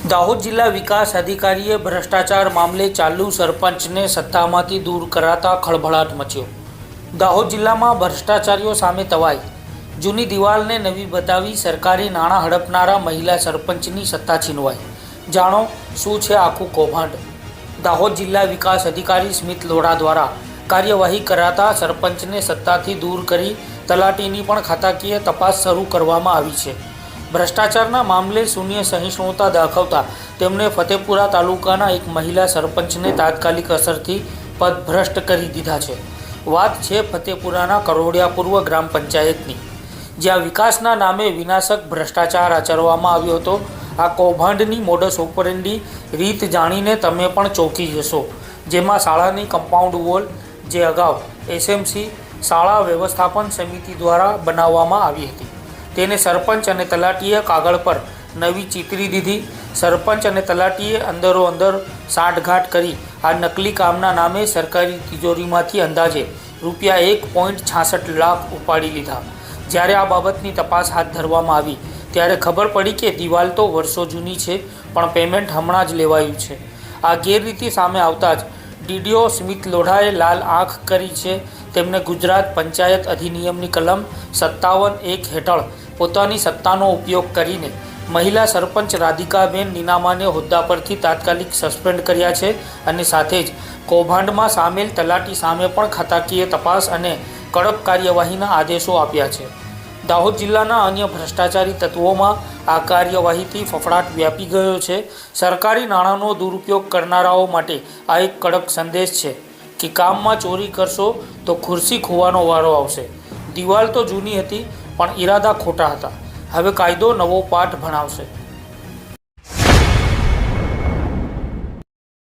દાહોદ જિલ્લા વિકાસ અધિકારીએ ભ્રષ્ટાચાર મામલે ચાલુ સરપંચને સત્તામાંથી દૂર કરાતા ખળભળાટ મચ્યો। દાહોદ જિલ્લામાં ભ્રષ્ટાચારીઓ સામે તવાઈ। જૂની દિવાલને નવી બતાવી સરકારી નાણાં હડપનારા મહિલા સરપંચની સત્તા છીનવાઈ। જાણો શું છે આખું કૌભાંડ। દાહોદ જિલ્લા વિકાસ અધિકારી સ્મિત લોઢા દ્વારા કાર્યવાહી કરાતા સરપંચને સત્તાથી દૂર કરી તલાટીની પણ ખાતાકીય તપાસ શરૂ કરવામાં આવી છે। ભ્રષ્ટાચારના મામલે શૂન્ય સહિષ્ણુતા દાખવતા તેમણે ફતેપુરા તાલુકાના એક મહિલા સરપંચને તાત્કાલિક અસરથી પદભ્રષ્ટ કરી દીધા છે। વાત છે ફતેપુરાના કરોડિયા પૂર્વ ગ્રામ પંચાયતની, જ્યાં વિકાસના નામે વિનાશક ભ્રષ્ટાચાર આચરવામાં આવ્યો હતો। આ કૌભાંડની મોડસ ઓપરેન્ડી રીત જાણીને તમે પણ ચોંકી જશો, જેમાં શાળાની કમ્પાઉન્ડ વોલ જે અગાઉ એસએમસી શાળા વ્યવસ્થાપન સમિતિ દ્વારા બનાવવામાં આવી હતી, તેને સરપંચ અને તલાટીએ કાગળ પર નવી ચીતરી દીધી। સરપંચ અને તલાટીએ અંદરો અંદર સાંઠગાંઠ કરી આ નકલી કામના નામે સરકારી તિજોરીમાંથી અંદાજે રૂપિયા 1.66 લાખ ઉપાડી લીધા। જ્યારે આ બાબતની તપાસ હાથ ધરવામાં આવી ત્યારે ખબર પડી કે દિવાલ તો વર્ષો જૂની છે, પણ પેમેન્ટ હમણાં જ લેવાયું છે। આ ગેરરીતિ સામે આવતા જ ડીડીઓ સ્મિત લોઢાએ લાલ આંખ કરી છે। તેમને ગુજરાત પંચાયત અધિનિયમની કલમ 57(1) હેઠળ પોતાની સત્તાનો ઉપયોગ કરીને મહિલા સરપંચ રાધિકાબેન નીનામાને હોદ્દા પરથી તાત્કાલિક સસ્પેન્ડ કર્યા છે અને સાથે જ કૌભાંડમાં સામેલ તલાટી સામે પણ ખાતાકીય તપાસ અને કડક કાર્યવાહીના આદેશો આપ્યા છે। દાહોદ જિલ્લાના અન્ય ભ્રષ્ટાચારી તત્વોમાં આ કાર્યવાહીથી ફફડાટ વ્યાપી ગયો છે। સરકારી નાણાંનો દુરુપયોગ કરનારાઓ માટે આ એક કડક સંદેશ છે કે કામમાં ચોરી કરશો તો ખુરશી ખોવાનો વારો આવશે। દિવાલ તો જૂની હતી, પણ ઈરાદા ખોટા હતા। હવે કાયદો નવો પાઠ ભણાવશે।